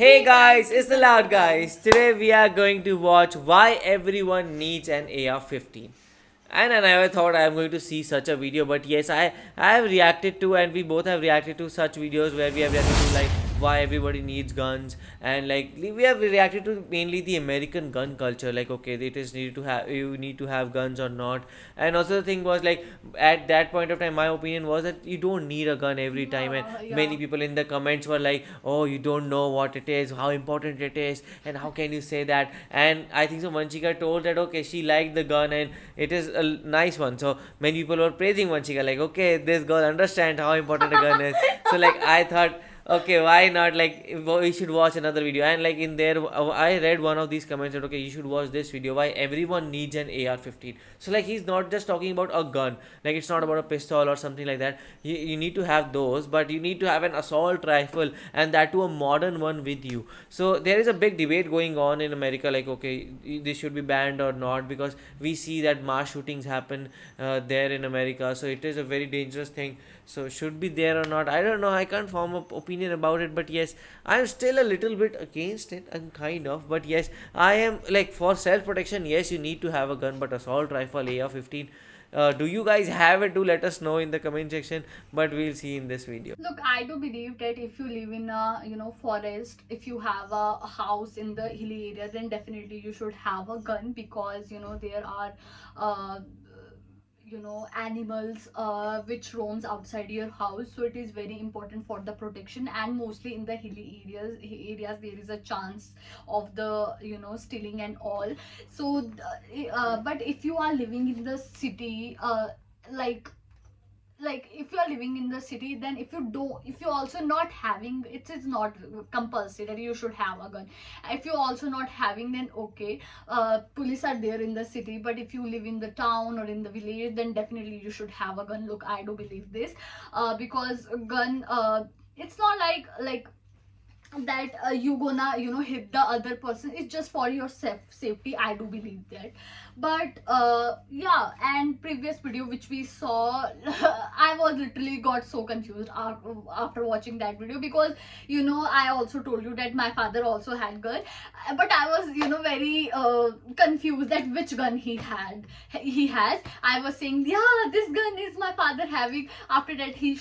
Hey guys, it's the Loud Guys. Today we are going to watch Why Everyone Needs an AR-15. And I never thought I am going to see such a video, but yes, I have reacted to, and we both have reacted to such videos where we have reacted to like why everybody needs guns, and like we have reacted to mainly the American gun culture, like okay, it is needed to have, you need to have guns or not. And also the thing was like at that point of time my opinion was that you don't need a gun every time, and many people in the comments were like, oh, you don't know what it is, how important it is, and how can you say that. And I think so Vanchika told that okay, she liked the gun and it is a nice one, so many people were praising Vanchika like okay, this girl understands how important a gun is. So like I thought, okay, why not, like we should watch another video. And like in there I read one of these comments that okay, you should watch this video, why everyone needs an AR-15. So like he's not just talking about a gun, like it's not about a pistol or something like that. You need to have those, but you need to have an assault rifle, and that too a modern one with you. So there is a big debate going on in America, like okay, this should be banned or not, because we see that mass shootings happen there in America, so it is a very dangerous thing. So should be there or not, I don't know, I can't form an opinion about it. But yes, I'm still a little bit against it, and kind of, but yes, I am like for self protection, yes, you need to have a gun, but assault rifle AR-15, do you guys have it? Do let us know in the comment section, but we'll see in this video. Look, I do believe that if you live in a forest, if you have a house in the hilly area, then definitely you should have a gun, because there are uh, animals which roams outside your house, so it is very important for the protection. And mostly in the hilly areas there is a chance of the stealing and all. So but if you are living in the city, like if you are living in the city, then if you also not having, it is not compulsory that you should have a gun. If you also not having, then okay, police are there in the city. But if you live in the town or in the village, then definitely you should have a gun. Look, I do believe this, because a gun, it's not like that you gonna hit the other person. It's just for your safety, I do believe that. But yeah, and previous video which we saw, I was literally got so confused after watching that video, because I also told you that my father also had gun, but I was very confused that which gun he has. I was saying, yeah, this gun is my father having. After that he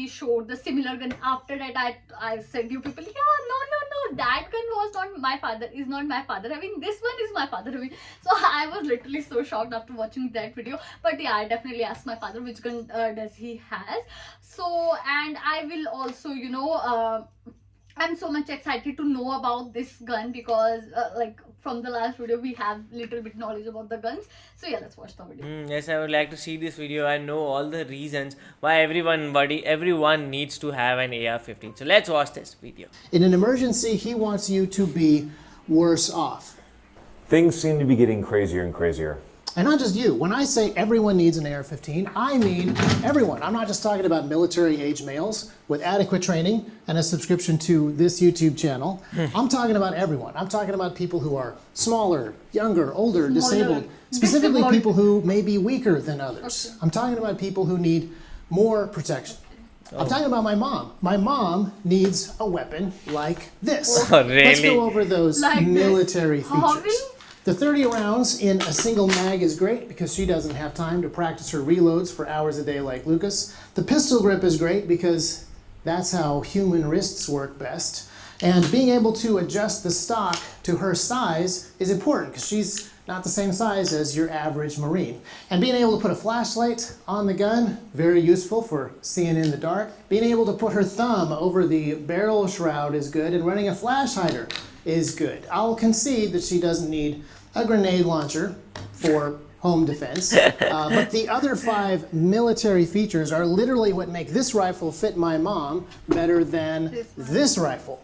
showed the similar gun. After that I said, you people, yeah, no, that gun was not my father, is not my father having, this one is my father having. So I was literally so shocked after watching that video. But yeah, I definitely asked my father which gun does he has. So, and I will also I'm so much excited to know about this gun, because like from the last video we have little bit knowledge about the guns. So yeah, let's watch the video. Yes, I would like to see this video and know all the reasons why everyone needs to have an AR-15. So let's watch this video. In an emergency, he wants you to be worse off. Things seem to be getting crazier and crazier. And not just you. When I say everyone needs an AR-15, I mean everyone. I'm not just talking about military-age males with adequate training and a subscription to this YouTube channel. I'm talking about everyone. I'm talking about people who are smaller, younger, older, disabled, specifically people who may be weaker than others. Okay. I'm talking about people who need more protection. I'm talking about my mom. My mom needs a weapon like this. Oh, really? Let's go over those like military features. Hobby? The 30 rounds in a single mag is great because she doesn't have time to practice her reloads for hours a day like Lucas. The pistol grip is great because that's how human wrists work best. And being able to adjust the stock to her size is important because she's not the same size as your average Marine. And being able to put a flashlight on the gun, very useful for seeing in the dark. Being able to put her thumb over the barrel shroud is good, and running a flash hider is good. I'll concede that she doesn't need a grenade launcher for home defense, but the other 5 military features are literally what make this rifle fit my mom better than this rifle.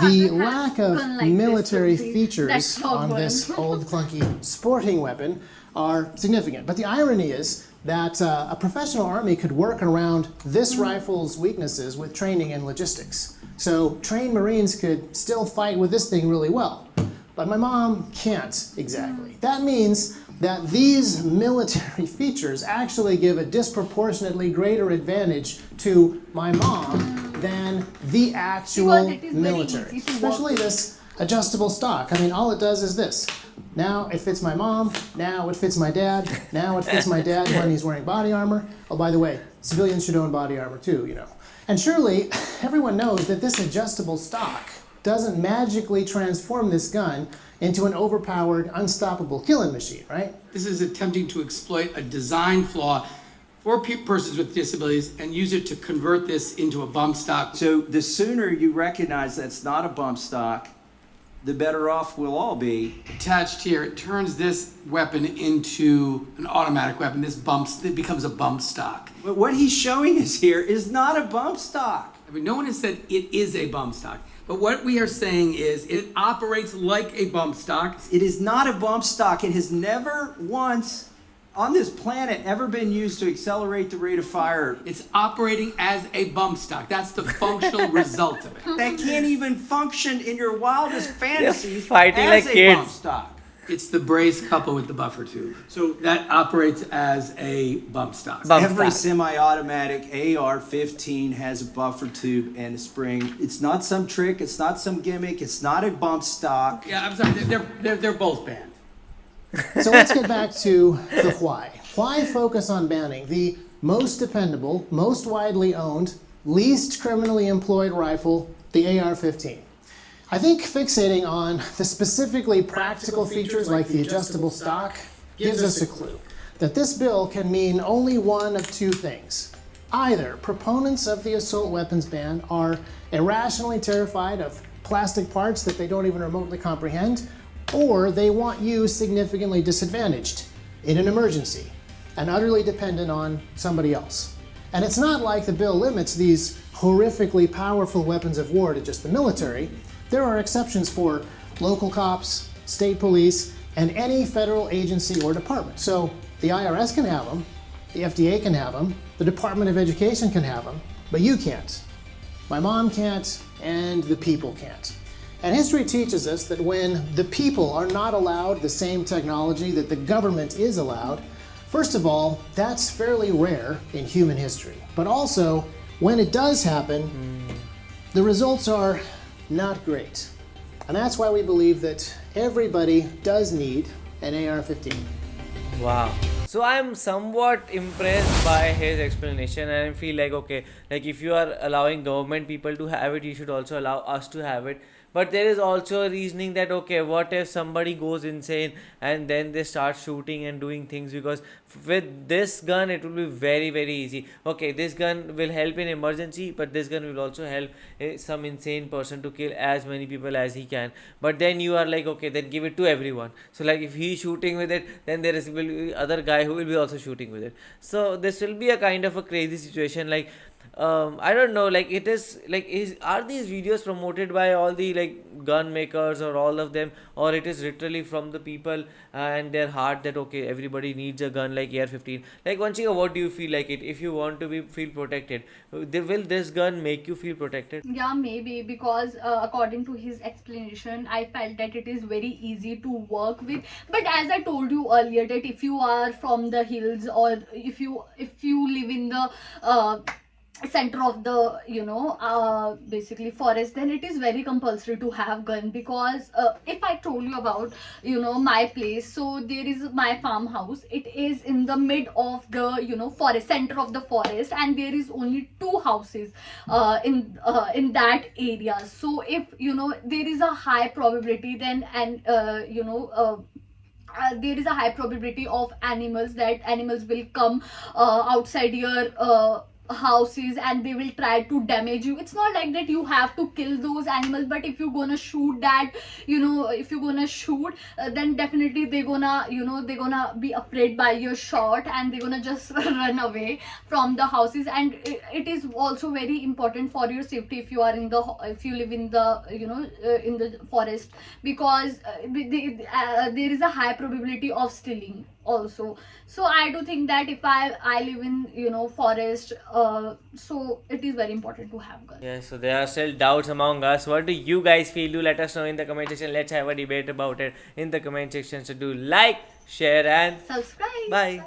The lack of military features on this old clunky sporting weapon are significant, but the irony is that a professional army could work around this rifle's weaknesses with training and logistics. So trained Marines could still fight with this thing really well, but my mom can't exactly. That means that these military features actually give a disproportionately greater advantage to my mom than the actual Because it is very military, easy to work especially with. this. Adjustable stock. It is Military, very easy to especially work with. this adjustable stock. I mean, all it does is this. Now it fits my mom. Now it fits my dad. Now it fits my dad when he's wearing body armor. Oh, by the way, civilians should own body armor too, you know. And surely everyone knows that this adjustable stock doesn't magically transform this gun into an overpowered, unstoppable killing machine, right? This is attempting to exploit a design flaw for persons with disabilities and use it to convert this into a bump stock. So the sooner you recognize that's not a bump stock, the better off we'll all be. Attached here, it turns this weapon into an automatic weapon. It becomes a bump stock. But what he's showing us here is not a bump stock. I mean, no one has said it is a bump stock. But what we are saying is it operates like a bump stock. It is not a bump stock. It has never once on this planet ever been used to accelerate the rate of fire. It's operating as a bump stock. That's the functional result of it. That can't even function in your wildest fantasies fighting as like a bump kids. stock. It's the brace coupled with the buffer tube. So that operates as a bump stock. Bump Every stock. semi-automatic AR-15 has a buffer tube and a spring. It's not some trick. It's not some gimmick. It's not a bump stock. Yeah, I'm sorry. They're both banned. So let's get back to the why. Why focus on banning the most dependable, most widely owned, least criminally employed rifle, the AR-15? I think fixating on the specifically practical features like the adjustable stock gives us a clue that this bill can mean only one of two things. Either proponents of the assault weapons ban are irrationally terrified of plastic parts that they don't even remotely comprehend, or they want you significantly disadvantaged in an emergency and utterly dependent on somebody else. And it's not like the bill limits these horrifically powerful weapons of war to just the military. There are exceptions for local cops, state police, and any federal agency or department. So the IRS can have them, the FDA can have them, the Department of Education can have them, but you can't. My mom can't, and the people can't. And history teaches us that when the people are not allowed the same technology that the government is allowed, first of all, that's fairly rare in human history. But also, when it does happen, the results are not great. And that's why we believe that everybody does need an AR-15. Wow. So I'm somewhat impressed by his explanation, and I feel like, okay, like if you are allowing government people to have it, you should also allow us to have it. But there is also a reasoning that, okay, what if somebody goes insane and then they start shooting and doing things? Because with this gun, it will be very, very easy. Okay, this gun will help in emergency, but this gun will also help some insane person to kill as many people as he can. But then you are like, okay, then give it to everyone. So like if he's shooting with it, then there will be other guy who will be also shooting with it. So this will be a kind of a crazy situation. Like I don't know, like it is like are these videos promoted by all the like gun makers or all of them, or it is literally from the people and their heart that okay, everybody needs a gun like AR-15? Like Vanchika, what do you feel like it? If you want to feel protected, will this gun make you feel protected? Yeah, maybe, because according to his explanation, I felt that it is very easy to work with. But as I told you earlier, that if you are from the hills, or if you live in the center of the basically forest, then it is very compulsory to have gun. Because if I told you about my place, so there is my farmhouse. It is in the mid of the forest, center of the forest, and there is only two houses in that area. So if there is a high probability then, and there is a high probability of animals will come outside your houses, and they will try to damage you. It's not like that you have to kill those animals, but if you're gonna shoot that, if you're gonna shoot, then definitely they're gonna be afraid by your shot, and they're gonna just run away from the houses. And it is also very important for your safety if you live in the in the forest, because there is a high probability of stealing also. So I do think that if I live in forest, so it is very important to have guns. Yeah, so there are still doubts among us. What do you guys feel? Do let us know in the comment section. Let's have a debate about it in the comment section. So do like, share, and Subscribe. bye.